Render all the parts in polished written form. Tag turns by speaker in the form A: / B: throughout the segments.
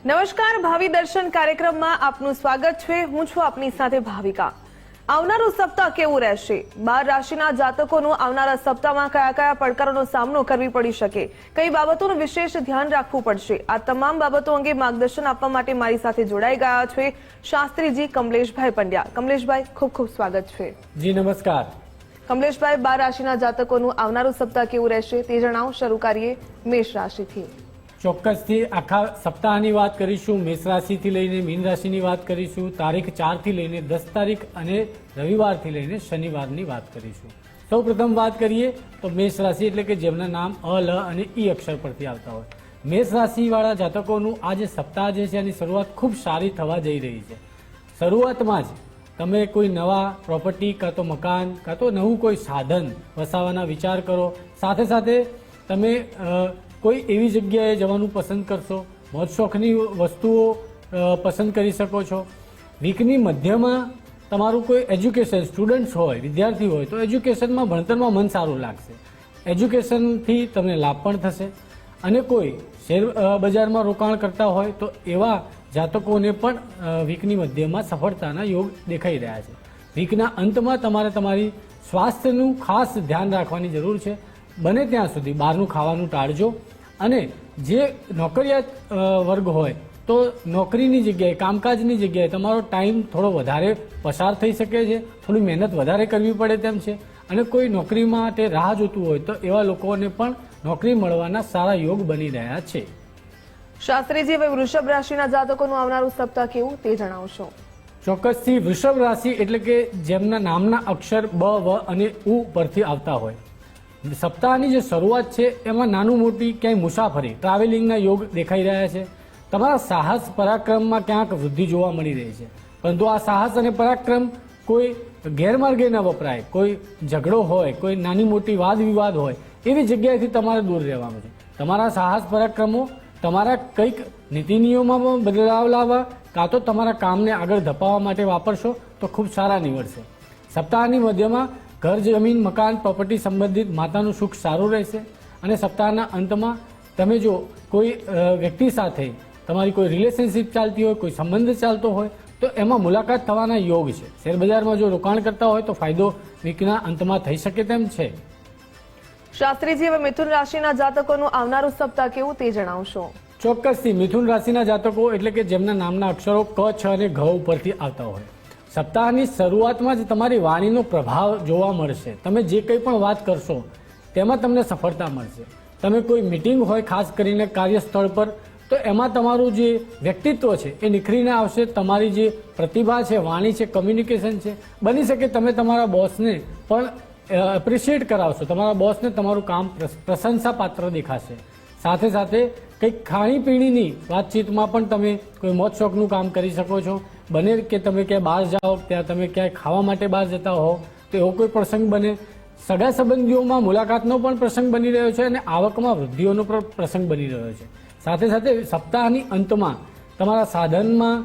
A: નમસ્કાર, ભાવિ દર્શન કાર્યક્રમમાં આપનું સ્વાગત છે। હું છું આપની સાથે ભાવિકા। આવનારું સપ્તાહ કેવું રહેશે? 12 રાશિના જાતકોનું આવનારા સપ્તાહમાં કયા કયા પડકારોનો સામનો કરવી પડી શકે, કઈ બાબતોનું વિશેષ ધ્યાન રાખવું પડશે, આ તમામ બાબતો અંગે માર્ગદર્શન આપવા માટે મારી સાથે જોડાઈ ગયા છે શાસ્ત્રીજી કમલેશભાઈ પંડ્યા। કમલેશભાઈ, ખૂબ ખૂબ સ્વાગત છે।
B: જી નમસ્કાર।
A: કમલેશભાઈ, 12 રાશિના જાતકોનું આવનારું સપ્તાહ કેવું રહેશે તે જણાવો। શરૂ કરીએ મેષ રાશિથી।
B: ચોક્કસથી આખા સપ્તાહની વાત કરીશું। મેષ રાશિથી લઈને મીન રાશિની વાત કરીશું। તારીખ 4 થી લઈને 10 તારીખ અને રવિવારથી લઈને શનિવારની વાત કરીશું। સૌપ્રથમ વાત કરીએ તો મેષ રાશિ એટલે કે જેમના નામ અ, લ અને ઈ અક્ષર પરથી આવતા હોય મેષ રાશિવાળા જાતકોનું આ જે સપ્તાહ જે છે એની શરૂઆત ખૂબ સારી થવા જઈ રહી છે। શરૂઆતમાં જ તમે કોઈ નવા પ્રોપર્ટી કાં તો મકાન કાં તો નવું કોઈ સાધન વસાવવાના વિચાર કરો। સાથે સાથે તમે કોઈ એવી જગ્યાએ જવાનું પસંદ કરશો, મોજ શોખની વસ્તુઓ પસંદ કરી શકો છો। વીકની મધ્યમાં તમારું કોઈ એજ્યુકેશન સ્ટુડન્ટ્સ હોય, વિદ્યાર્થી હોય તો એજ્યુકેશનમાં ભણતરમાં મન સારું લાગશે। એજ્યુકેશનથી તમને લાભ પણ થશે અને કોઈ શેર બજારમાં રોકાણ કરતા હોય તો એવા જાતકોને પણ વીકની મધ્યમાં સફળતાના યોગ દેખાઈ રહ્યા છે। વીકના અંતમાં તમારે તમારી સ્વાસ્થ્યનું ખાસ ધ્યાન રાખવાની જરૂર છે। બને ત્યાં સુધી બહારનું ખાવાનું ટાળજો અને જે નોકરિયાત વર્ગ હોય તો નોકરીની જગ્યાએ, કામકાજની જગ્યાએ તમારો ટાઈમ થોડો વધારે પસાર થઈ શકે છે, થોડી મહેનત વધારે કરવી પડે તેમ છે અને કોઈ નોકરી માટે રાહ જોતું હોય તો એવા લોકોને પણ નોકરી મળવાના સારા યોગ બની રહ્યા છે।
A: શાસ્ત્રીજી, હવે વૃષભ રાશિના જાતકોનું આવનારું સપ્તાહ કેવું તે જણાવશો।
B: ચોક્કસથી વૃષભ રાશિ એટલે કે જેમના નામના અક્ષર બ, વ અને ઉ પરથી આવતા હોય સપ્તાહની જે શરૂઆત છે એમાં નાનું મોટી ક્યાંય મુસાફરી, ટ્રાવેલિંગના યોગ દેખાઈ રહ્યા છે। તમારા સાહસ પરાક્રમમાં ક્યાંક વૃદ્ધિ જોવા મળી રહી છે, પરંતુ આ સાહસ અને પરાક્રમ કોઈ ગેરમાર્ગે ન વપરાય। કોઈ ઝઘડો હોય, કોઈ નાની મોટી વાદ વિવાદ હોય એવી જગ્યાએથી તમારે દૂર રહેવાનું છે। તમારા સાહસ પરાક્રમો તમારા કંઈક નીતિ નિયમોમાં બદલાવ લાવવા કાં તો તમારા કામને આગળ ધપાવવા માટે વાપરશો તો ખૂબ સારા નીવડશે। સપ્તાહની મધ્યમાં ઘર, જમીન, મકાન, પ્રોપર્ટી સંબંધિત માતાનું સુખ સારું રહેશે અને સપ્તાહના અંતમાં તમે જો કોઈ વ્યક્તિ સાથે તમારી કોઈ રિલેશનશિપ ચાલતી હોય, કોઈ સંબંધ ચાલતો હોય તો એમાં મુલાકાત થવાના યોગ છે। શેરબજારમાં જો રોકાણ કરતા હોય તો ફાયદો વીકના અંતમાં થઈ શકે તેમ છે।
A: શાસ્ત્રીજી, હવે મિથુન રાશિના જાતકોનું આવનારું સપ્તાહ કેવું તે જણાવશો।
B: ચોક્કસથી મિથુન રાશિના જાતકો એટલે કે જેમના નામના અક્ષરો ક, છ અને ઘ ઉપરથી આવતા હોય સપ્તાહની શરૂઆતમાં જ તમારી વાણીનો પ્રભાવ જોવા મળશે। તમે જે કંઈ પણ વાત કરશો તેમાં તમને સફળતા મળશે। તમે કોઈ મિટિંગ હોય ખાસ કરીને કાર્યસ્થળ પર તો એમાં તમારું જે વ્યક્તિત્વ છે એ નિખરીને આવશે। તમારી જે પ્રતિભા છે, વાણી છે, કમ્યુનિકેશન છે, બની શકે તમે તમારા બોસને પણ એપ્રિશિએટ કરાવશો। તમારા બોસને તમારું કામ પ્રશંસાપાત્ર દેખાશે। સાથે સાથે કંઈક ખાણીપીણીની વાતચીતમાં પણ તમે કોઈ મોજ શોખનું કામ કરી શકો છો। બને કે તમે ક્યાંય બહાર જાઓ, ત્યાં તમે ક્યાંય ખાવા માટે બહાર જતા હો તો એવો કોઈ પ્રસંગ બને। સગા સંબંધીઓમાં મુલાકાતનો પણ પ્રસંગ બની રહ્યો છે અને આવકમાં વૃદ્ધિઓનો પણ પ્રસંગ બની રહ્યો છે। સાથે સાથે સપ્તાહની અંતમાં તમારા સાધનમાં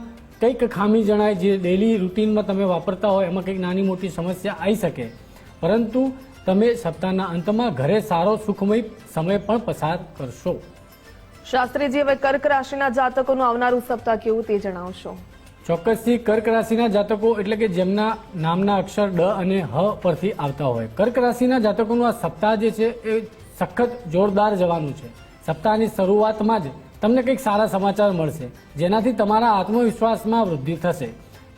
B: કંઈક ખામી જણાય, જે ડેલી રૂટીનમાં તમે વાપરતા હોય એમાં કંઈક નાની મોટી સમસ્યા આવી શકે, પરંતુ તમે સપ્તાહના અંતમાં ઘરે સારો સુખમય સમય પણ પસાર કરશો।
A: શાસ્ત્રીજી, હવે કર્ક રાશિના જાતકોનું આવનારું સપ્તાહ કેવું તે જણાવશો।
B: ચોક્કસથી કર્ક રાશિના જાતકો એટલે કે જેમના નામના અક્ષર ડ અને હ પરથી આવતા હોય કર્ક રાશિના જાતકોનું આ સપ્તાહ જે છે એ સખત જોરદાર જવાનું છે। સપ્તાહની શરૂઆતમાં જ તમને કંઈક સારા સમાચાર મળશે જેનાથી તમારા આત્મવિશ્વાસમાં વૃદ્ધિ થશે।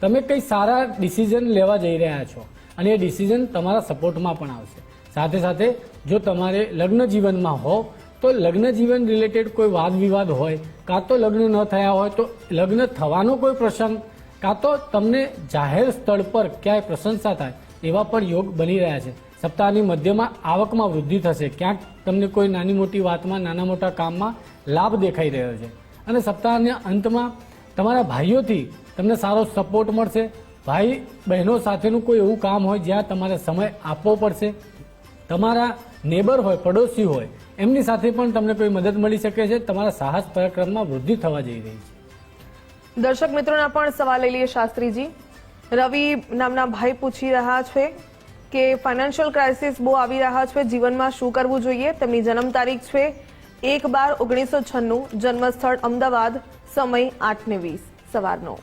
B: તમે કંઈક સારા ડિસિઝન લેવા જઈ રહ્યા છો અને એ ડિસિઝન તમારા સપોર્ટમાં પણ આવશે। સાથે સાથે જો તમારે લગ્ન જીવનમાં હો તો લગ્ન જીવન રિલેટેડ કોઈ વાદ વિવાદ હોય, કાં તો લગ્ન ન થયા હોય તો લગ્ન થવાનો કોઈ પ્રસંગ, કાં તો તમને જાહેર સ્થળ પર ક્યાંય પ્રશંસા થાય એવા પણ યોગ બની રહ્યા છે। સપ્તાહની મધ્યમાં આવકમાં વૃદ્ધિ થશે। ક્યાંક તમને કોઈ નાની મોટી વાતમાં, નાના મોટા કામમાં લાભ દેખાઈ રહ્યો છે અને સપ્તાહના અંતમાં તમારા ભાઈઓથી તમને સારો સપોર્ટ મળશે। ભાઈ બહેનો સાથેનું કોઈ એવું કામ હોય જ્યાં તમારે સમય આપવો પડશે। તમારા નેબર હોય, પડોશી હોય, એમની સાથે પણ તમને કોઈ મદદ મળી શકે છે। તમારા સાહસ પરાક્રમમાં વૃદ્ધિ થવા જઈ રહી છે।
A: દર્શક મિત્રોના પણ સવાલ લઈ લઈએ શાસ્ત્રીજી। રવિ નામના ભાઈ પૂછી રહ્યા છે કે ફાઇનાન્શિયલ ક્રાઇસિસ બહુ આવી રહ્યા છે, જીવનમાં શું કરવું જોઈએ। તેમની જન્મ તારીખ છે 1/12/1996, જન્મસ્થળ અમદાવાદ, સમય 8:20 સવારનો.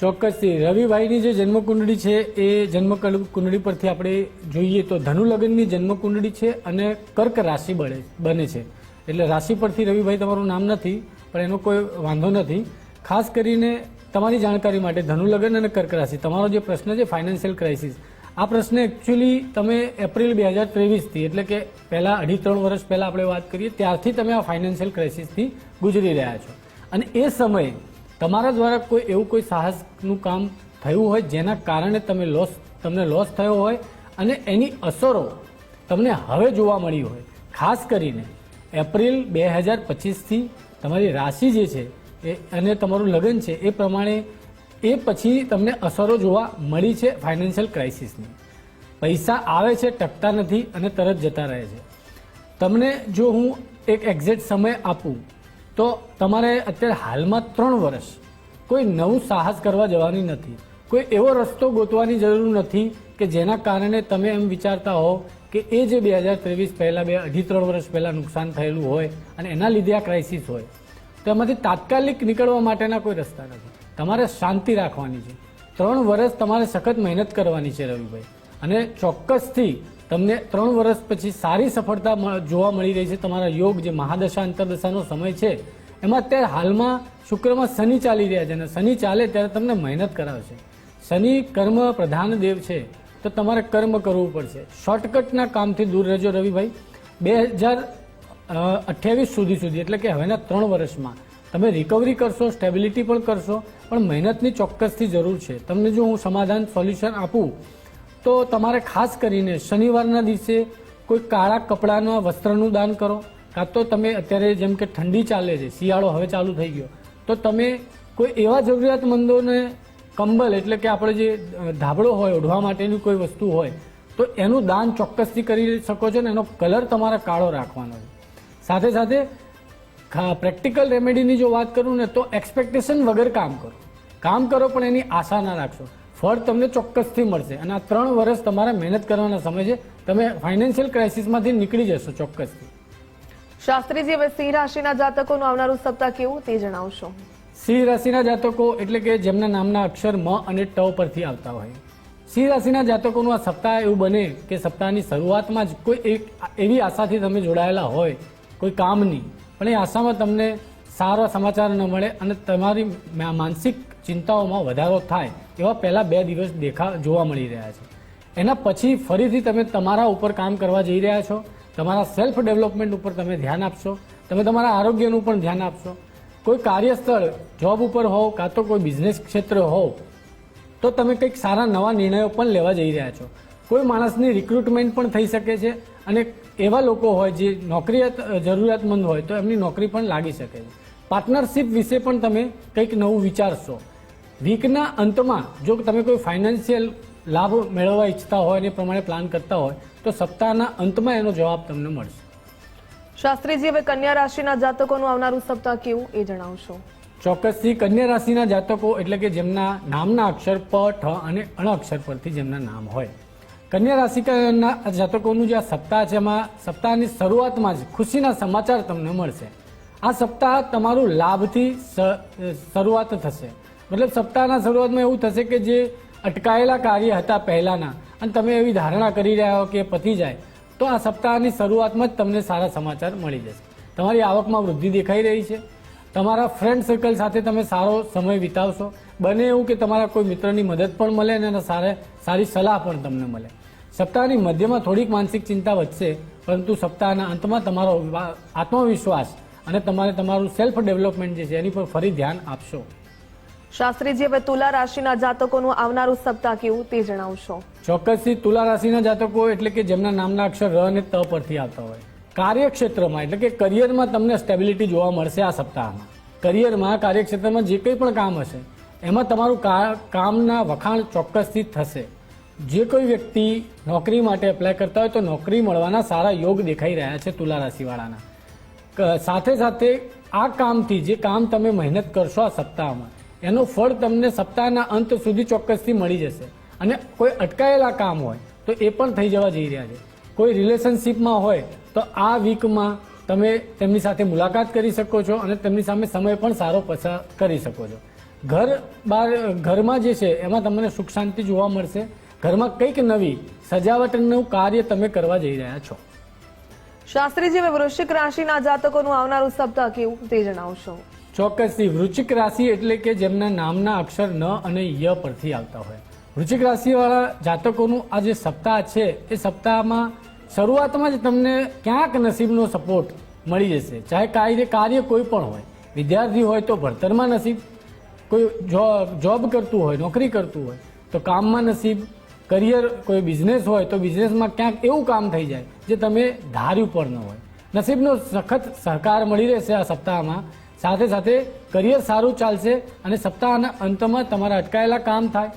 B: ચોક્કસથી રવિભાઈની જે જન્મકુંડળી છે એ જન્મકુંડળી પરથી આપણે જોઈએ તો ધનુ લગ્નની જન્મકુંડળી છે અને કર્ક રાશિ બને છે. એટલે રાશિ પરથી રવિભાઈ તમારું નામ નથી, પણ એનો કોઈ વાંધો નથી. ખાસ કરીને તમારી જાણકારી માટે ધનુ લગ્ન અને કર્ક રાશિ, તમારો જે પ્રશ્ન છે ફાઇનાન્શિયલ ક્રાઇસિસ, આ પ્રશ્ન એકચ્યુઅલી તમે એપ્રિલ 2023થી એટલે કે પહેલા 2.5-3 વર્ષ પહેલા આપણે વાત કરીએ ત્યારથી તમે આ ફાઇનાન્શિયલ ક્રાઇસિસથી ગુજરી રહ્યા છો. અને એ સમયે તમારા દ્વારા એવું કોઈ સાહસનું કામ થયું હોય જેના કારણે તમને લોસ થયો હોય અને એની અસરો તમને હવે જોવા મળી હોય. ખાસ કરીને એપ્રિલ 2025થી તમારી રાશિ જે છે અને તમારું લગ્ન છે એ પ્રમાણે એ પછી તમને અસરો જોવા મળી છે ફાઇનાન્શિયલ ક્રાઇસિસની. પૈસા આવે છે, ટકતા નથી અને તરત જતા રહે છે. તમને જો હું એક એક્ઝેક્ટ સમય આપું તો તમારે અત્યારે હાલમાં 3 વર્ષ કોઈ નવું સાહસ કરવા જવાની નથી. કોઈ એવો રસ્તો ગોતવાની જરૂર નથી કે જેના કારણે તમે એમ વિચારતા હો કે એ જે 2023 પહેલાં 2.5-3 વર્ષ પહેલાં નુકસાન થયેલું હોય અને એના લીધે આ ક્રાઇસિસ હોય, તો એમાંથી તાત્કાલિક નીકળવા માટેના કોઈ રસ્તા નથી. તમારે શાંતિ રાખવાની છે. 3 વર્ષ તમારે સખત મહેનત કરવાની છે રવિભાઈ, અને ચોક્કસથી તમને 3 વર્ષ પછી સારી સફળતા જોવા મળી રહી છે. તમારા યોગ જે મહાદશા અંતરદશાનો સમય છે એમાં અત્યારે હાલમાં શુક્રમાં શનિ ચાલી રહ્યા છે અને શનિ ચાલે ત્યારે તમને મહેનત કરાવશે. શનિ કર્મ પ્રધાન દેવ છે તો તમારે કર્મ કરવું પડશે. શોર્ટકટના કામથી દૂર રહેજો રવિભાઈ. 2028 સુધી એટલે કે હવેના 3 વર્ષમાં તમે રિકવરી કરશો, સ્ટેબિલિટી પણ કરશો, પણ મહેનતની ચોક્કસથી જરૂર છે. તમને જો હું સમાધાન સોલ્યુશન આપું તો તમારે ખાસ કરીને શનિવારના દિવસે કોઈ કાળા કપડાના વસ્ત્રનું દાન કરો, કાં તો તમે અત્યારે જેમ કે ઠંડી ચાલે છે, શિયાળો હવે ચાલુ થઈ ગયો, તો તમે કોઈ એવા જરૂરિયાતમંદોને કંબલ એટલે કે આપણે જે ધાબળો હોય ઓઢવા માટેની કોઈ વસ્તુ હોય તો એનું દાન ચોક્કસથી કરી શકો છો. ને એનો કલર તમારે કાળો રાખવાનો છે. સાથે સાથે પ્રેક્ટિકલ રેમેડીની જો વાત કરું ને તો એક્સપેક્ટેશન વગર કામ કરો પણ એની આશા ના રાખશો. ફળ તમને ચોક્કસથી મળશે અને આ 3 વર્ષ તમારે મહેનત કરવાના સમય છે. તમે ફાઇનાન્શિયલ ક્રાઇસિસમાંથી નીકળી જશો ચોક્કસથી.
A: શાસ્ત્રીજી, હવે સિંહ રાશિના જાતકોનું આવનારું સપ્તાહ કેવું તે જણાવશો.
B: સિંહ રાશિના જાતકો એટલે કે જેમના નામના અક્ષર મ અને ટ પરથી આવતા હોય, સિંહ રાશિના જાતકોનું આ સપ્તાહ એવું બને કે સપ્તાહની શરૂઆતમાં જ કોઈ એવી આશાથી તમે જોડાયેલા હોય કોઈ કામની, પણ એ આશામાં તમને સારા સમાચાર ન મળે અને તમારી માનસિક ચિંતાઓમાં વધારો થાય એવા પહેલા 2 દિવસ જોવા મળી રહ્યા છે. એના પછી ફરીથી તમે તમારા ઉપર કામ કરવા જઈ રહ્યા છો. તમારા સેલ્ફ ડેવલપમેન્ટ ઉપર તમે ધ્યાન આપશો. તમે તમારા આરોગ્યનું પણ ધ્યાન આપશો. કોઈ કાર્યસ્થળ જોબ ઉપર હોવ કાં તો કોઈ બિઝનેસ ક્ષેત્ર હોવ તો તમે કંઈક સારા નવા નિર્ણયો પણ લેવા જઈ રહ્યા છો. કોઈ માણસની રિક્રુટમેન્ટ પણ થઈ શકે છે અને એવા લોકો હોય જે નોકરી જરૂરિયાતમંદ હોય તો એમની નોકરી પણ લાગી શકે છે. પાર્ટનરશિપ વિશે પણ તમે કંઈક નવું વિચારશો. વીકના અંતમાં જો તમે કોઈ ફાઇનાન્શિયલ લાભ મેળવવા ઈચ્છતા હોય અને એ પ્રમાણે પ્લાન કરતા હોય તો સપ્તાહના અંતમાં એનો જવાબ તમને મળશે.
A: શાસ્ત્રીજી, હવે કન્યા રાશિના જાતકોનું આવનારું સપ્તાહ કેવું એ જણાવશો.
B: ચોક્કસથી કન્યા રાશિના જાતકો એટલે કે જેમના નામના અક્ષર પ, ઠ અને અણ અક્ષર પરથી જેમના નામ હોય, કન્યા રાશિના જાતકોનું જે આ સપ્તાહ છે એમાં સપ્તાહની શરૂઆતમાં જ ખુશીના સમાચાર તમને મળશે. આ સપ્તાહ તમારું લાભથી શરૂઆત થશે. મતલબ સપ્તાહના શરૂઆતમાં એવું થશે કે જે અટકાયેલા કાર્ય હતા પહેલાના અને તમે એવી ધારણા કરી રહ્યા હો કે પતી જાય, તો આ સપ્તાહની શરૂઆતમાં જ તમને સારા સમાચાર મળી જશે. તમારી આવકમાં વૃદ્ધિ દેખાઈ રહી છે. તમારા ફ્રેન્ડ સર્કલ સાથે તમે સારો સમય વિતાવશો. બને એવું કે તમારા કોઈ મિત્રની મદદ પણ મળે અને સારી સલાહ પણ તમને મળે. સપ્તાહની મધ્યમાં થોડીક માનસિક ચિંતા વધશે, પરંતુ સપ્તાહના અંતમાં તમારો આત્મવિશ્વાસ અને તમારે તમારું સેલ્ફ ડેવલપમેન્ટ જે છે એની પર ફરી ધ્યાન આપશો.
A: શાસ્ત્રીજી, હવે તુલા રાશિના જાતકોનું આવનારું સપ્તાહ કેવું તે જણાવશો.
B: ચોક્કસથી તુલા રાશિના જાતકો એટલે કે જેમના નામના અક્ષર ર અને ત પરથી આવતા હોય, કાર્યક્ષેત્રમાં એટલે કે કરિયરમાં તમને સ્ટેબિલિટી જોવા મળશે. આ સપ્તાહમાં કરિયરમાં કાર્યક્ષેત્રમાં જે કંઈ પણ કામ હશે એમાં તમારું કામના વખાણ ચોક્કસથી થશે. જે કોઈ વ્યક્તિ નોકરી માટે એપ્લાય કરતા હોય તો નોકરી મળવાના સારા યોગ દેખાઈ રહ્યા છે તુલા રાશિવાળાના. સાથે સાથે આ કામથી જે કામ તમે મહેનત કરશો આ સપ્તાહમાં એનું ફળ તમને સપ્તાહના અંત સુધી ચોક્કસથી મળી જશે. અને કોઈ અટકાયેલા કામ હોય તો એ પણ થઈ જવા જઈ રહ્યા છે. કોઈ રિલેશનશીપમાં હોય તો આ વીકમાં તમે તેમની સાથે મુલાકાત કરી શકો છો અને તેમની સામે સમય પણ સારો પસાર કરી શકો છો. ઘરમાં જે છે એમાં તમને સુખ શાંતિ જોવા મળશે. ઘરમાં કંઈક નવી સજાવટનું કાર્ય તમે કરવા જઈ રહ્યા છો.
A: શાસ્ત્રીજી, હવે વૃશ્ચિક રાશિના જાતકોનું આવનારું સપ્તાહ કેવું તે જણાવશો.
B: ચોક્કસથી વૃશ્ચિક રાશિ એટલે કે જેમના નામના અક્ષર ન અને ય પરથી આવતા હોય. વૃશ્ચિક રાશિવાળા જાતકોનું આ જે સપ્તાહ છે એ સપ્તાહમાં શરૂઆતમાં જ તમને ક્યાંક નસીબનો સપોર્ટ મળી જશે. ચાહે કાર્ય કોઈ પણ હોય, વિદ્યાર્થી હોય તો ભણતરમાં નસીબ, કોઈ જોબ કરતું હોય, નોકરી કરતું હોય તો કામમાં નસીબ, કરિયર, કોઈ બિઝનેસ હોય તો બિઝનેસમાં ક્યાંક એવું કામ થઈ જાય જે તમે ધાર્યું પણ ન હોય. નસીબનો સખત સહકાર મળી રહેશે આ સપ્તાહમાં. સાથે સાથે કરિયર સારું ચાલશે અને સપ્તાહના અંતમાં તમારા અટકાયેલા કામ થાય.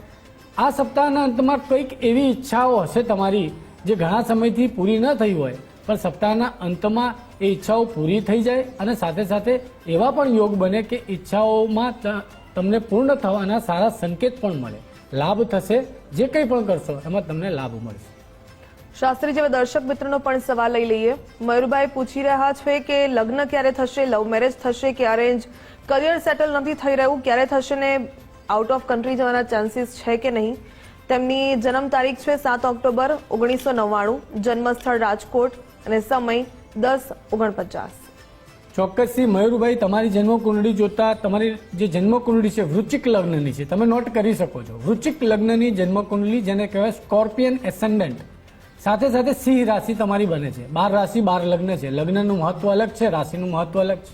B: આ સપ્તાહના અંતમાં કંઈક એવી ઈચ્છાઓ હશે તમારી જે ઘણા સમયથી પૂરી ન થઈ હોય, પણ સપ્તાહના અંતમાં એ ઈચ્છાઓ પૂરી થઈ જાય અને સાથે સાથે એવા પણ યોગ બને કે ઈચ્છાઓમાં તમને પૂર્ણ થવાના સારા સંકેત પણ મળે. લાભ થશે. જે કંઈ પણ કરશો એમાં તમને લાભ મળશે.
A: શાસ્ત્રીજી, હવે દર્શક મિત્રનો પણ સવાલ લઈ લઈએ. મયુરભાઈ પૂછી રહ્યા છે કે લગ્ન ક્યારે થશે, લવ મેરેજ થશે કે અરેન્જ, કરિયર સેટલ નથી થઈ રહ્યું, ક્યારે થશે ને આઉટ ઓફ કન્ટ્રી જવાના ચાન્સીસ છે કે નહીં. તેમની જન્મ તારીખ છે 7 ઓક્ટોબર 1999, જન્મસ્થળ રાજકોટ અને સમય 10:49.
B: ચોક્કસથી મયુરભાઈ, તમારી જન્મકુંડળી જોતા તમારી જે જન્મકુંડળી છે વૃશ્ચિક લગ્નની છે. તમે નોટ કરી શકો છો વૃશ્ચિક લગ્નની જન્મકુંડળી, જેને કહેવાય સ્કોર્પિયન એસેન્ડન્ટ. સાથે સાથે સિંહ રાશિ તમારી બને છે. 12 રાશિ 12 લગ્ન છે. લગ્નનું મહત્વ અલગ છે, રાશિનું મહત્વ અલગ છે.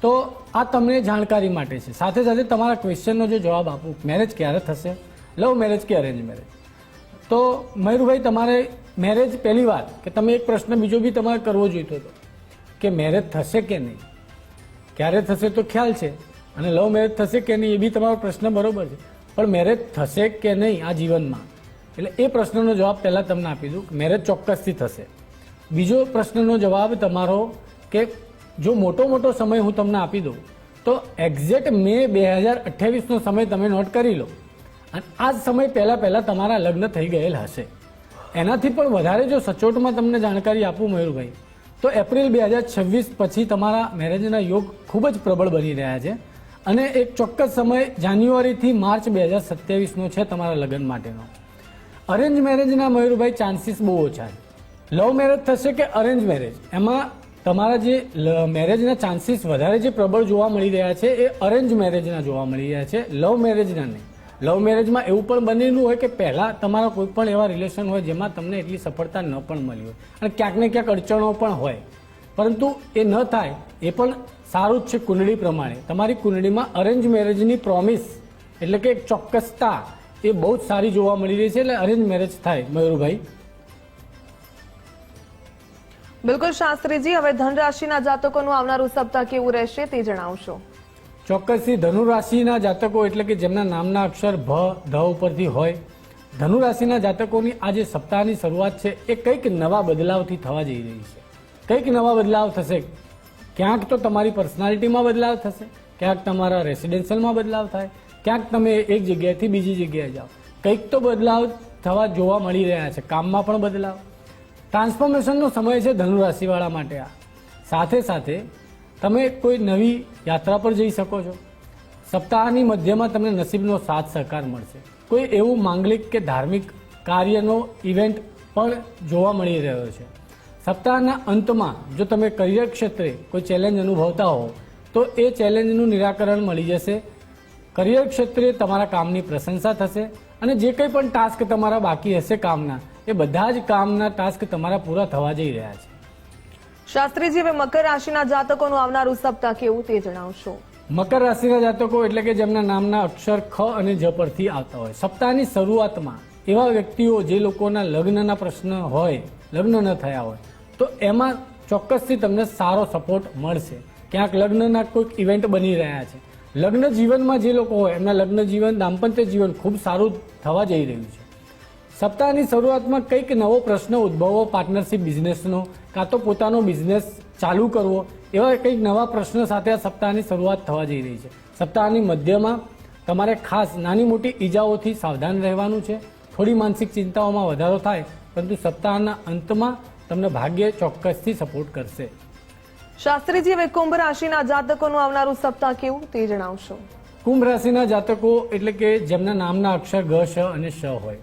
B: તો આ તમને જાણકારી માટે છે. સાથે સાથે તમારા ક્વેશ્ચનનો જો જવાબ આપું, મેરેજ ક્યારે થશે, લવ મેરેજ કે અરેન્જ મેરેજ, તો મયુરભાઈ તમારે મેરેજ, પહેલી વાત કે તમે એક પ્રશ્ન બીજો બી તમારે કરવો જોઈતો હતો કે મેરેજ થશે કે નહીં. ક્યારે થશે તો ખ્યાલ છે અને લવ મેરેજ થશે કે નહીં એ બી તમારો પ્રશ્ન બરોબર છે, પણ મેરેજ થશે કે નહીં આ જીવનમાં, એટલે એ પ્રશ્નનો જવાબ પહેલાં તમને આપી દઉં. મેરેજ ચોક્કસથી થશે. બીજો પ્રશ્નનો જવાબ તમારો કે જો મોટો સમય હું તમને આપી દઉં તો એક્ઝેક્ટ મે 2028નો સમય તમે નોટ કરી લો અને આ જ સમય પહેલાં તમારા લગ્ન થઈ ગયેલ હશે. એનાથી પણ વધારે જો સચોટમાં તમને જાણકારી આપું મયુરભાઈ, તો એપ્રિલ 2026 પછી તમારા મેરેજના યોગ ખૂબ જ પ્રબળ બની રહ્યા છે અને એક ચોક્કસ સમય જાન્યુઆરીથી માર્ચ 2027નો છે તમારા લગ્ન માટેનો. અરેન્જ મેરેજના મયુરભાઈ ચાન્સીસ બહુ ઓછા છે. લવ મેરેજ થશે કે અરેન્જ મેરેજ, એમાં તમારા જે મેરેજના ચાન્સીસ વધારે જે પ્રબળ જોવા મળી રહ્યા છે એ અરેન્જ મેરેજના જોવા મળી રહ્યા છે, લવ મેરેજના નહીં. લવ મેરેજમાં એવું પણ બનેલું હોય કે પહેલાં તમારા કોઈ પણ એવા રિલેશન હોય જેમાં તમને એટલી સફળતા ન પણ મળી હોય અને ક્યાંક ને ક્યાંક અડચણો પણ હોય, પરંતુ એ ન થાય એ પણ સારું જ છે કુંડળી પ્રમાણે. તમારી કુંડળીમાં અરેન્જ મેરેજની પ્રોમિસ એટલે કે એક ચોક્કસતા એ બહુ જ સારી જોવા મળી રહી છે, એટલે અરેન્જ મેરેજ થાય મયુરભાઈ.
A: બિલકુલ શાસ્ત્રીજી, હવે ધન રાશિના જાતકોનું આવનારું સપ્તાહ કેવું રહેશે તે જણાવશો.
B: ચોક્કસથી ધનુ રાશિના જાતકો એટલે કે જેમના નામના અક્ષર ભ, ધ ઉપરથી હોય, ધનુ રાશિના જાતકોની આ જે સપ્તાહની શરૂઆત છે એ કંઈક નવા બદલાવથી થવા જઈ રહી છે. કંઈક નવા બદલાવ થશે. ક્યાંક તો તમારી પર્સનાલિટીમાં બદલાવ થશે, ક્યાંક તમારા રેસિડેન્શિયલમાં બદલાવ થાય, ક્યાંક તમે એક જગ્યાએથી બીજી જગ્યાએ જાઓ. કંઈક તો બદલાવ થવા જોવા મળી રહ્યા છે. કામમાં પણ બદલાવ, ટ્રાન્સફોર્મેશનનો સમય છે ધનુ રાશિવાળા માટે આ. સાથે સાથે તમે કોઈ નવી યાત્રા પર જઈ શકો છો. સપ્તાહની મધ્યમાં તમને નસીબનો સાથ સહકાર મળશે. કોઈ એવું માંગલિક કે ધાર્મિક કાર્યનો ઇવેન્ટ પણ જોવા મળી રહ્યો છે. સપ્તાહના અંતમાં જો તમે કરિયર ક્ષેત્રે કોઈ ચેલેન્જ અનુભવતા હો તો એ ચેલેન્જનું નિરાકરણ મળી જશે. કરિયર ક્ષેત્રે તમારા કામની પ્રશંસા થશે અને જે કંઈ પણ ટાસ્ક તમારા બાકી હશે કામના, એ બધા જ કામના ટાસ્ક તમારા પૂરા થવા જઈ રહ્યા છે.
A: શાસ્ત્રીજી, હવે મકર રાશિના જાતકોનું આવનારું સપ્તાહ કેવું તે જણાવશો.
B: મકર રાશિના જાતકો એટલે કે જેમના નામના અક્ષર ખ અને જ પરથી આવતા હોય, સપ્તાહની શરૂઆતમાં એવા વ્યક્તિઓ જે લોકોના લગ્નના પ્રશ્ન હોય, લગ્ન ન થયા હોય, તો એમાં ચોક્કસથી તમને સારો સપોર્ટ મળશે. ક્યાંક લગ્નના કોઈક ઇવેન્ટ બની રહ્યા છે. લગ્ન જીવનમાં જે લોકો હોય એમના લગ્ન જીવન, દાંપત્ય જીવન ખૂબ સારું થવા જઈ રહ્યું છે. સપ્તાહની શરૂઆતમાં કંઈક નવો પ્રશ્ન ઉદ્ભવવો, પાર્ટનરશિપ બિઝનેસનો, કાં તો પોતાનો બિઝનેસ ચાલુ કરવો, એવા કંઈક નવા પ્રશ્ન સાથે આ સપ્તાહની શરૂઆત થવા જઈ રહી છે. સપ્તાહની મધ્યમાં તમારે ખાસ નાની મોટી ઈજાઓથી સાવધાન રહેવાનું છે. થોડી માનસિક ચિંતાઓમાં વધારો થાય, પરંતુ સપ્તાહના અંતમાં તમને ભાગ્ય ચોક્કસથી સપોર્ટ કરશે.
A: શાસ્ત્રીજી, હવે કુંભ રાશિના જાતકોનું આવનારું સપ્તાહ કેવું તે જણાવશો.
B: કુંભ રાશિના જાતકો એટલે કે જેમના નામના અક્ષર ગ, શ અને શ હોય,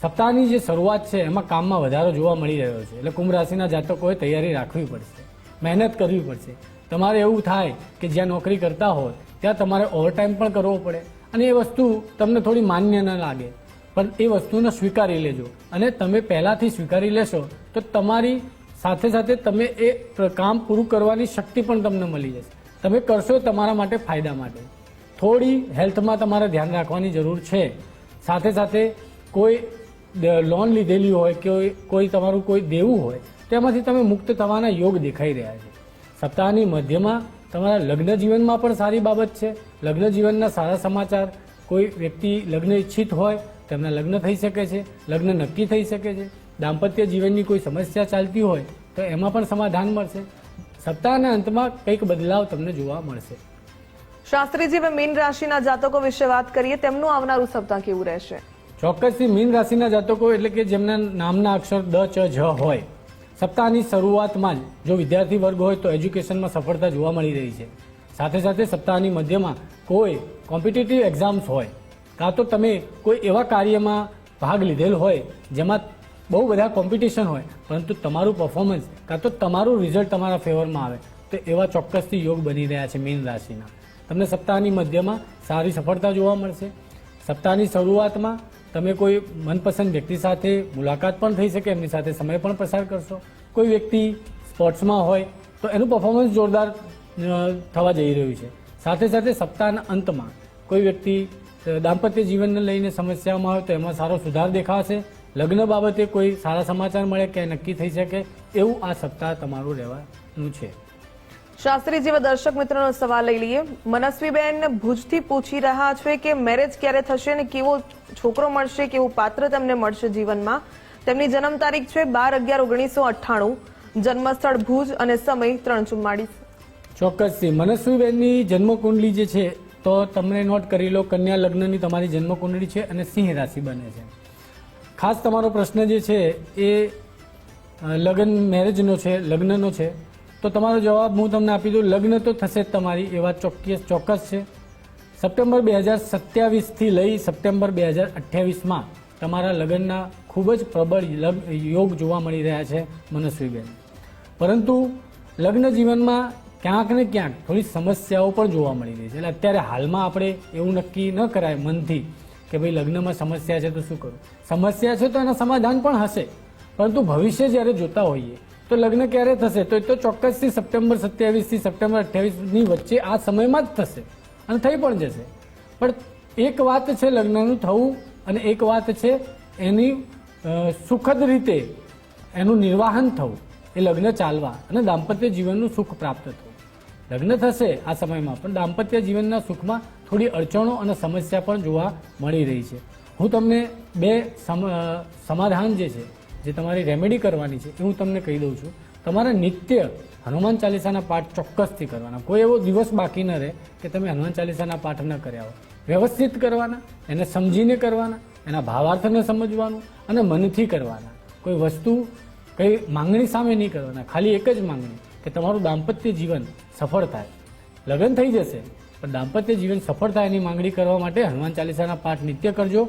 B: સપ્તાહની જે શરૂઆત છે એમાં કામમાં વધારો જોવા મળી રહ્યો છે. એટલે કુંભ રાશિના જાતકોએ તૈયારી રાખવી પડશે, મહેનત કરવી પડશે. તમારે એવું થાય કે જ્યાં નોકરી કરતા હોય ત્યાં તમારે ઓવરટાઈમ પણ કરવો પડે અને એ વસ્તુ તમને થોડી માન્ય ન લાગે, પણ એ વસ્તુને સ્વીકારી લેજો. અને તમે પહેલાંથી સ્વીકારી લેશો તો તમારી સાથે સાથે તમે એ કામ પૂરું કરવાની શક્તિ પણ તમને મળી જશે. તમે કરશો તમારા માટે ફાયદા માટે. થોડી હેલ્થમાં તમારે ધ્યાન રાખવાની જરૂર છે. સાથે સાથે કોઈ લોન લીધેલી હોય કે કોઈ તમારું કોઈ દેવું હોય તેમાંથી તમે મુક્ત થવાના યોગ દેખાઈ રહ્યા છે. સપ્તાહની મધ્યમાં તમારા લગ્ન જીવનમાં પણ સારી બાબત છે. લગ્ન જીવનના સારા સમાચાર, કોઈ વ્યક્તિ લગ્ન ઈચ્છિત હોય તેમના લગ્ન થઈ શકે છે, લગ્ન નક્કી થઈ શકે છે. દાંપત્ય જીવનની કોઈ સમસ્યા ચાલતી હોય તો એમાં પણ સમાધાન મળશે. સપ્તાહના અંતમાં કંઈક બદલાવ તમને જોવા મળશે.
A: શાસ્ત્રીજી, હવે મીન રાશિના જાતકો વિશે વાત કરીએ. તેમનું આવનારું સપ્તાહ કેવું રહેશે?
B: ચોક્કસથી મીન રાશિના જાતકો એટલે કે જેમના નામના અક્ષર દ, ચ, જ હોય, સપ્તાહની શરૂઆતમાં જ જો વિદ્યાર્થી વર્ગ હોય તો એજ્યુકેશનમાં સફળતા જોવા મળી રહી છે. સાથે સાથે સપ્તાહની મધ્યમાં કોઈ કોમ્પિટિટિવ એક્ઝામ્સ હોય કાં તો તમે કોઈ એવા કાર્યમાં ભાગ લીધેલ હોય જેમાં બહુ બધા કોમ્પિટિશન હોય પરંતુ તમારું પરફોર્મન્સ કાં તો તમારું રિઝલ્ટ તમારા ફેવરમાં આવે તો એવા ચોક્કસથી યોગ બની રહ્યા છે મીન રાશિના. તમને સપ્તાહની મધ્યમાં સારી સફળતા જોવા મળશે. સપ્તાહની શરૂઆતમાં તમે કોઈ મનપસંદ વ્યક્તિ સાથે મુલાકાત પણ થઈ શકે, એમની સાથે સમય પણ પસાર કરશો. કોઈ વ્યક્તિ સ્પોર્ટ્સમાં હોય તો એનું પરફોર્મન્સ જોરદાર થવા જઈ રહ્યું છે. સાથે સાથે સપ્તાહના અંતમાં કોઈ વ્યક્તિ દાંપત્ય જીવનને લઈને સમસ્યામાં હોય તો એમાં સારો સુધાર દેખાશે. લગ્ન બાબતે કોઈ સારા સમાચાર મળે કે નક્કી થઈ શકે એવું આ સપ્તાહ તમારું રહેવાનું છે.
A: શાસ્ત્રીજી, દર્શક મિત્રોનો સવાલ લઈ લઈએ. મનસ્વીબેન ભુજથી પૂછી રહ્યા છે કે મેરેજ ક્યારે થશે અને કેવો છોકરો મળશે, કેવું પાત્ર તેમને મળશે જીવનમાં. તેમની જન્મ તારીખ છે 12/11/1998, જન્મસ્થળ ભુજ અને સમય 3:44.
B: ચોક્કસથી મનસ્વીબેનની જન્મકુંડલી જે છે તો તમને નોટ કરી લો. કન્યા લગ્નની તમારી જન્મકુંડળી છે અને સિંહ રાશિ બને છે. ખાસ તમારો પ્રશ્ન જે છે એ મેરેજનો છે, લગ્નનો છે. તો તમારો જવાબ હું તમને આપી દઉં. લગ્ન તો થશે જ તમારી, એ વાત ચોક્કસ છે. સપ્ટેમ્બર 2027થી લઈ સપ્ટેમ્બર 2028માં તમારા લગ્નના ખૂબ જ પ્રબળ યોગ જોવા મળી રહ્યા છે મનસ્વીબેન. પરંતુ લગ્ન જીવનમાં ક્યાંક ને ક્યાંક થોડી સમસ્યાઓ પણ જોવા મળી રહી છે. એટલે અત્યારે હાલમાં આપણે એવું નક્કી ન કરાય મનથી કે ભાઈ લગ્નમાં સમસ્યા છે તો શું કરું. સમસ્યા છે તો એના સમાધાન પણ હશે, પરંતુ ભવિષ્ય જ્યારે જોતા હોઈએ તો લગ્ન ક્યારે થશે તો એ તો ચોક્કસથી સપ્ટેમ્બર 27થી સપ્ટેમ્બર 28ની વચ્ચે આ સમયમાં જ થશે અને થઈ પણ જશે. પણ એક વાત છે લગ્નનું થવું અને એક વાત છે એની સુખદ રીતે એનું નિર્વાહન થવું, એ લગ્ન ચાલવા અને દાંપત્ય જીવનનું સુખ પ્રાપ્ત થવું. લગ્ન થશે આ સમયમાં પણ દાંપત્ય જીવનના સુખમાં થોડી અડચણો અને સમસ્યા પણ જોવા મળી રહી છે. હું તમને બે સમાધાન જે તમારી રેમેડી કરવાની છે એ હું તમને કહી દઉં છું. તમારા નિત્ય હનુમાન ચાલીસાના પાઠ ચોક્કસથી કરવાના. કોઈ એવો દિવસ બાકી ન રહે કે તમે હનુમાન ચાલીસાના પાઠ ન કર્યા હોય. વ્યવસ્થિત કરવાના, એને સમજીને કરવાના, એના ભાવાર્થને સમજવાનું અને મનથી કરવાના. કોઈ વસ્તુ કઈ માંગણી સામે નહીં કરવાના. ખાલી એક જ માંગણી કે તમારું દાંપત્ય જીવન સફળ થાય. લગ્ન થઈ જશે પણ દાંપત્ય જીવન સફળ થાય એની માંગણી કરવા માટે હનુમાન ચાલીસાના પાઠ નિત્ય કરજો.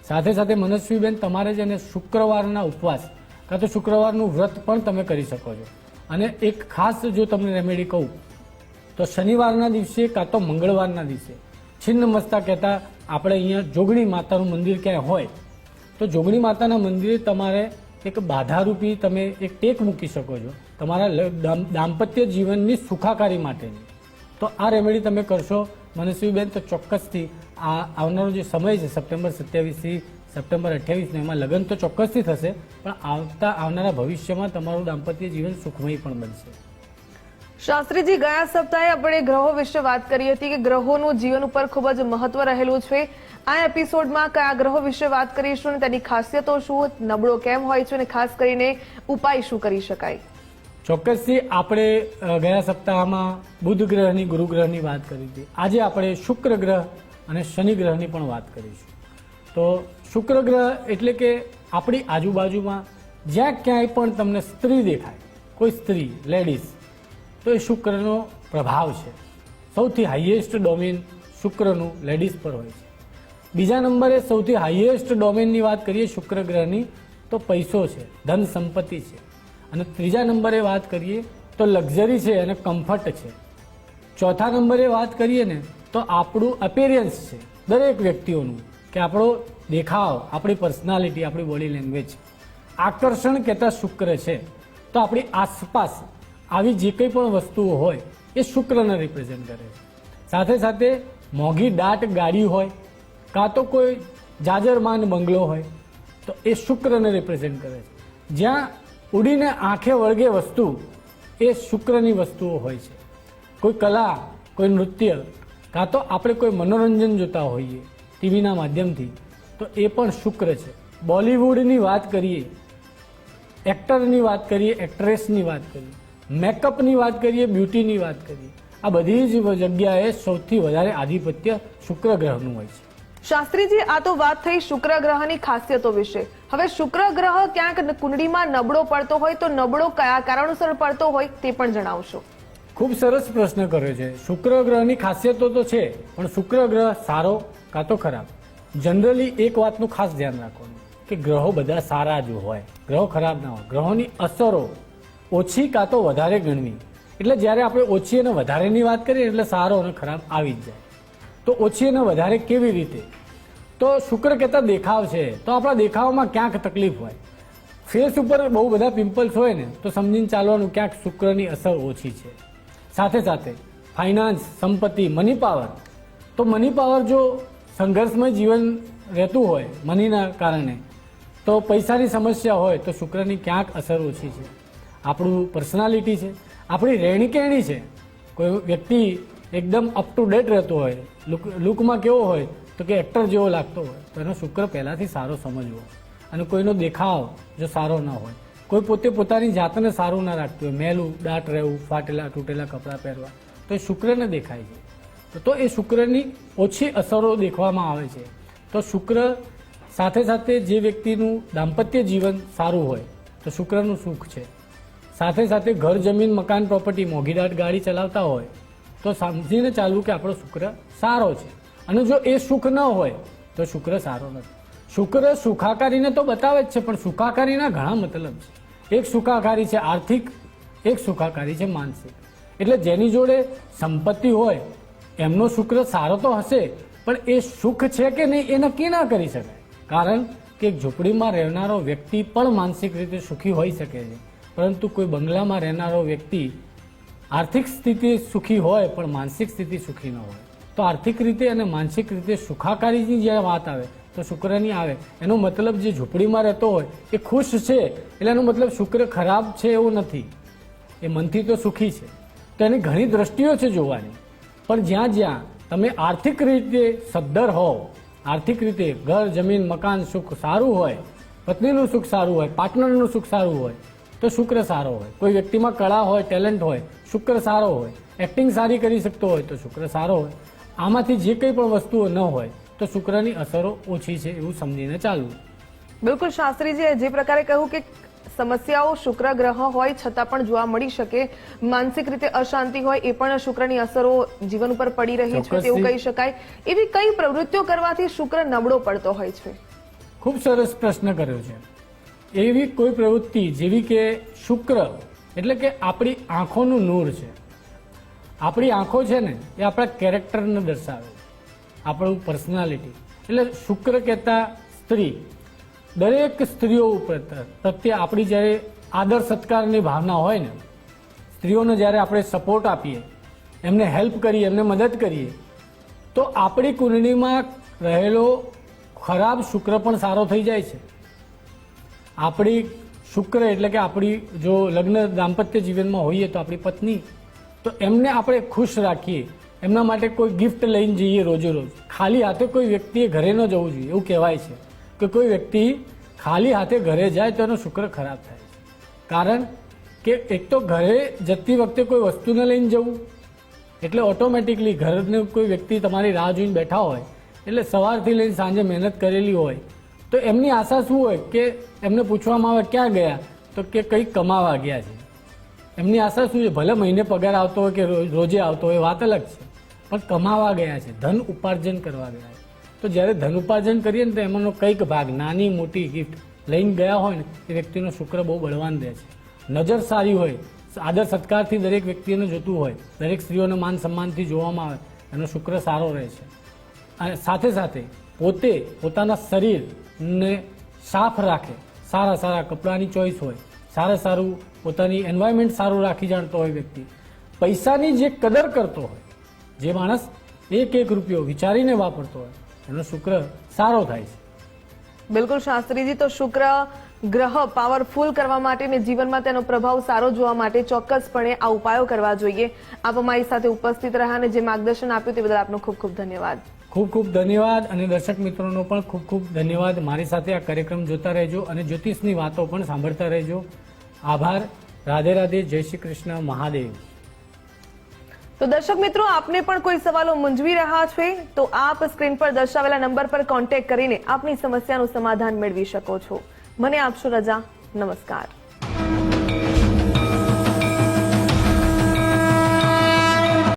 B: સાથે સાથે મનસ્વીબેન તમારે જ એને શુક્રવારના ઉપવાસ કાં તો શુક્રવારનું વ્રત પણ તમે કરી શકો છો. અને એક ખાસ જો તમને રેમેડી કહું તો શનિવારના દિવસે કાં તો મંગળવારના દિવસે છિન્ન મસ્તા કહેતા આપણે અહીંયા જોગણી માતાનું મંદિર ક્યાંય હોય તો જોગણી માતાના મંદિરે તમારે એક બાધારૂપી તમે એક ટેક મૂકી શકો છો તમારા દાંપત્ય જીવનની સુખાકારી માટેની. તો આ રેમેડી તમે કરશો મનસ્વીબેન તો ચોક્કસથી આ આવનારો જે સમય છે સપ્ટેમ્બર 27થી સપ્ટેમ્બર 28 એમાં લગ્ન તો ચોક્કસથી થશે પણ આવનારા ભવિષ્યમાં તમારું દાંપત્ય જીવન સુખમય પણ બનશે.
A: શાસ્ત્રીજી, ગયા સપ્તાહે આપણે ગ્રહો વિશે વાત કરી હતી કે ગ્રહોનું જીવન ઉપર ખૂબ જ મહત્વ રહેલું છે. આ એપિસોડમાં કયા ગ્રહો વિશે વાત કરીશું અને તેની ખાસિયતો શું, નબળો કેમ હોય છે અને ખાસ કરીને ઉપાય શું કરી શકાય?
B: ચોક્કસથી આપણે ગયા સપ્તાહમાં બુધ ગ્રહની, ગુરુ ગ્રહની વાત કરી હતી. આજે આપણે શુક્ર ગ્રહ અને શનિ ગ્રહની પણ વાત કરીશું. તો શુક્ર ગ્રહ એટલે કે આપણી આજુબાજુમાં જ્યાં ક્યાંય પણ તમને સ્ત્રી દેખાય, કોઈ સ્ત્રી લેડીઝ તો એ શુક્રનો પ્રભાવ છે. સૌથી હાઈએસ્ટ ડોમેન શુક્રનું લેડીઝ પર હોય છે. બીજા નંબરે સૌથી હાઈએસ્ટ ડોમેનની વાત કરીએ શુક્ર ગ્રહની તો પૈસો છે, ધન સંપત્તિ છે. અને ત્રીજા નંબરે વાત કરીએ તો લક્ઝરી છે અને કમ્ફર્ટ છે. ચોથા નંબરે વાત કરીએ ને તો આપણું અપેરિયન્સ છે દરેક વ્યક્તિઓનું, કે આપણો દેખાવ, આપણી પર્સનાલિટી, આપણી બોડી લેંગ્વેજ, આકર્ષણ કહેતા શુક્ર છે. તો આપણી આસપાસ આવી જે કંઈ પણ વસ્તુઓ હોય એ શુક્રને રિપ્રેઝેન્ટ કરે છે. સાથે સાથે મોંઘી દાટ ગાડી હોય કાં તો કોઈ જાજરમાન બંગલો હોય તો એ શુક્રને રિપ્રેઝેન્ટ કરે છે. જ્યાં ઉડીને આંખે વળગે વસ્તુ એ શુક્રની વસ્તુઓ હોય છે. કોઈ કલા, કોઈ નૃત્ય, કાં તો આપણે કોઈ મનોરંજન જોતા હોઈએ ટીવીના માધ્યમથી તો એ પણ શુક્ર છે. બોલિવૂડની વાત કરીએ, એક્ટરની વાત કરીએ, એક્ટ્રેસની વાત કરીએ, મેકઅપની વાત કરીએ, બ્યુટીની વાત કરીએ, આ બધી જ જગ્યાએ સૌથી વધારે આધિપત્ય શુક્ર ગ્રહનું હોય છે.
A: શાસ્ત્રીજી, આ તો વાત થઈ શુક્ર ગ્રહની ખાસિયતો વિશે. હવે શુક્ર ગ્રહ ક્યાંક કુંડળીમાં નબળો પડતો હોય તો નબળો કયા કારણોસર પડતો હોય તે પણ જણાવશો.
B: ખૂબ સરસ પ્રશ્ન કર્યો છે. શુક્ર ગ્રહની ખાસિયતો તો છે, પણ શુક્ર ગ્રહ સારો કાં તો ખરાબ. જનરલી એક વાતનું ખાસ ધ્યાન રાખવાનું કે ગ્રહો બધા સારા જ હોય, ગ્રહો ખરાબ ના હોય. ગ્રહોની અસરો ઓછી કાં તો વધારે ગણવી. એટલે જ્યારે આપણે ઓછી અને વધારેની વાત કરીએ એટલે સારો અને ખરાબ આવી જ જાય. તો ઓછી અને વધારે કેવી રીતે? તો શુક્ર કહેતા દેખાવ છે, તો આપણા દેખાવમાં ક્યાંક તકલીફ હોય, ફેસ ઉપર બહુ બધા પિમ્પલ્સ હોય ને તો સમજીને ચાલવાનું ક્યાંક શુક્રની અસર ઓછી છે. સાથે સાથે ફાઇનાન્સ, સંપત્તિ, મની પાવર. તો મની પાવર જો સંઘર્ષમય જીવન રહેતું હોય મનીના કારણે તો પૈસાની સમસ્યા હોય તો શુક્રની ક્યાંક અસર ઓછી છે. આપણું પર્સનાલિટી છે, આપણી રહેણી કહેણી છે. કોઈ વ્યક્તિ એકદમ અપ ટુ ડેટ રહેતો હોય, લુકમાં કેવો હોય તો કે એક્ટર જેવો લાગતો હોય તો એનો શુક્ર પહેલાંથી સારો સમજવો. અને કોઈનો દેખાવ જો સારો ન હોય, કોઈ પોતે પોતાની જાતને સારું ના રાખતું હોય, મેલું દાટ રહેવું, ફાટેલા તૂટેલા કપડાં પહેરવા, તો એ શુક્રને દેખાય છે. તો એ શુક્રની ઓછી અસરો દેખવામાં આવે છે. તો શુક્ર સાથે સાથે જે વ્યક્તિનું દાંપત્ય જીવન સારું હોય તો શુક્રનું સુખ છે. સાથે સાથે ઘર, જમીન, મકાન, પ્રોપર્ટી, મોંઘીદાટ ગાડી ચલાવતા હોય તો સમજીને ચાલવું કે આપણો શુક્ર સારો છે. અને જો એ સુખ ન હોય તો શુક્ર સારો નથી. શુક્ર સુખાકારીને તો બતાવે જ છે, પણ સુખાકારીના ઘણા મતલબ છે. એક સુખાકારી છે આર્થિક, એક સુખાકારી છે માનસિક. એટલે જેની જોડે સંપત્તિ હોય એમનો શુક્ર સારો તો હશે, પણ એ સુખ છે કે નહીં એ નક્કી ના કરી શકાય. કારણ કે એક ઝૂંપડીમાં રહેનારો વ્યક્તિ પણ માનસિક રીતે સુખી હોઈ શકે છે, પરંતુ કોઈ બંગલામાં રહેનારો વ્યક્તિ આર્થિક સ્થિતિ સુખી હોય પણ માનસિક સ્થિતિ સુખી ન હોય. તો આર્થિક રીતે અને માનસિક રીતે સુખાકારીની જ્યારે વાત આવે તો શુક્રની આવે. એનો મતલબ જે ઝૂંપડીમાં રહેતો હોય એ ખુશ છે એટલે એનો મતલબ શુક્ર ખરાબ છે એવું નથી. એ મનથી તો સુખી છે. તો એની ઘણી દ્રષ્ટિઓ છે જોવાની. પણ જ્યાં જ્યાં તમે આર્થિક રીતે સદ્ધર હોવ, આર્થિક રીતે ઘર, જમીન, મકાન, સુખ સારું હોય, પત્નીનું સુખ સારું હોય, પાર્ટનરનું સુખ સારું હોય તો શુક્ર સારો હોય. કોઈ વ્યક્તિમાં કળા હોય, ટેલેન્ટ હોય, શુક્ર સારો હોય, એક્ટિંગ સારી કરી શકતો હોય તો શુક્ર સારો હોય. આમાંથી જે કંઈ પણ વસ્તુઓ ન હોય તો શુક્રની અસરો ઓછી છે એવું સમજીને ચાલવું.
A: બિલકુલ શાસ્ત્રીજીએ જે પ્રકારે કહ્યું કે સમસ્યાઓ શુક્ર ગ્રહ હોય છતાં પણ જોવા મળી શકે, માનસિક રીતે અશાંતિ હોય એ પણ શુક્રની અસરો જીવન ઉપર પડી રહી છે તેવું કહી શકાય. એવી કઈ પ્રવૃત્તિઓ કરવાથી શુક્ર નબળો પડતો હોય છે?
B: ખૂબ સરસ પ્રશ્ન કર્યો છે. એવી કોઈ પ્રવૃત્તિ જેવી કે શુક્ર એટલે કે આપણી આંખોનું નૂર છે. આપણી આંખો છે ને એ આપણા કેરેક્ટરને દર્શાવે, આપણું પર્સનાલિટી. એટલે શુક્ર કહેતા સ્ત્રી, દરેક સ્ત્રીઓ ઉપર પ્રત્યે આપણી જ્યારે આદર સત્કારની ભાવના હોય ને, સ્ત્રીઓને જ્યારે આપણે સપોર્ટ આપીએ, એમને હેલ્પ કરીએ, એમને મદદ કરીએ તો આપણી કુંડળીમાં રહેલો ખરાબ શુક્ર પણ સારો થઈ જાય છે. આપણી શુક્ર એટલે કે આપણી જો લગ્ન દાંપત્ય જીવનમાં હોઈએ તો આપણી પત્ની, તો એમને આપણે ખુશ રાખીએ, એમના માટે કોઈ ગિફ્ટ લઈને જઈએ રોજે રોજ. ખાલી હાથે કોઈ વ્યક્તિએ ઘરે ન જવું જોઈએ. એવું કહેવાય છે કે કોઈ વ્યક્તિ ખાલી હાથે ઘરે જાય તો એનો શુક્ર ખરાબ થાય છે. કારણ કે એક તો ઘરે જતી વખતે કોઈ વસ્તુને લઈને જવું એટલે ઓટોમેટિકલી ઘરને કોઈ વ્યક્તિ તમારી રાહ જોઈને બેઠા હોય એટલે સવારથી લઈને સાંજે મહેનત કરેલી હોય તો એમની આશા શું હોય કે એમને પૂછવામાં આવે ક્યાં ગયા તો કે કંઈક કમાવા ગયા છે. એમની આશા શું છે, ભલે મહિને પગાર આવતો હોય કે રોજે આવતો હોય વાત અલગ છે, પણ કમાવા ગયા છે, ધન ઉપાર્જન કરવા ગયા છે. તો જ્યારે ધન ઉપાર્જન કરીએ ને તો એમાંનો કંઈક ભાગ નાની મોટી ગિફ્ટ લઈને ગયા હોય ને એ વ્યક્તિનો શુક્ર બહુ બળવાન રહે છે. નજર સારી હોય, આદર સત્કારથી દરેક વ્યક્તિને જોતું હોય, દરેક સ્ત્રીઓને માન સન્માનથી જોવામાં આવે, એનો શુક્ર સારો રહે છે. અને સાથે સાથે પોતે પોતાના શરીરને સાફ રાખે, સારા સારા કપડાની ચોઈસ હોય, સારું પોતાની એન્વાયરમેન્ટ સારું રાખી જાણતો હોય વ્યક્તિ, પૈસાની જે કદર કરતો હોય, જે માણસ એક એક રૂપિયો વિચારીને વાપરતો હોય, એનો શુક્ર સારો થાય છે.
A: બિલકુલ શાસ્ત્રીજી, તો શુક્ર ગ્રહ પાવરફુલ કરવા માટે અને જીવનમાં તેનો પ્રભાવ સારો જોવા માટે ચોક્કસપણે આ ઉપાયો કરવા જોઈએ. આપ અમારી સાથે ઉપસ્થિત રહ્યા અને જે માર્ગદર્શન આપ્યું તે બદલ આપનો ખૂબ ખૂબ ધન્યવાદ.
B: ખૂબ ખૂબ ધન્યવાદ અને દર્શક મિત્રોનો પણ ખૂબ ખૂબ ધન્યવાદ. મારી સાથે આ કાર્યક્રમ જોતા રહેજો અને જ્યોતિષની વાતો પણ સાંભળતા રહેજો. આભાર. રાધે રાધે. જય શ્રી કૃષ્ણ. મહાદેવ.
A: તો દર્શક મિત્રો, આપને પણ કોઈ સવાલો મૂંઝવી રહ્યા છે તો આપ સ્ક્રીન પર દર્શાવેલા નંબર પર કોન્ટેક્ટ કરીને આપની સમસ્યાનું સમાધાન મેળવી શકો છો. મને આપશો રજા. નમસ્કાર.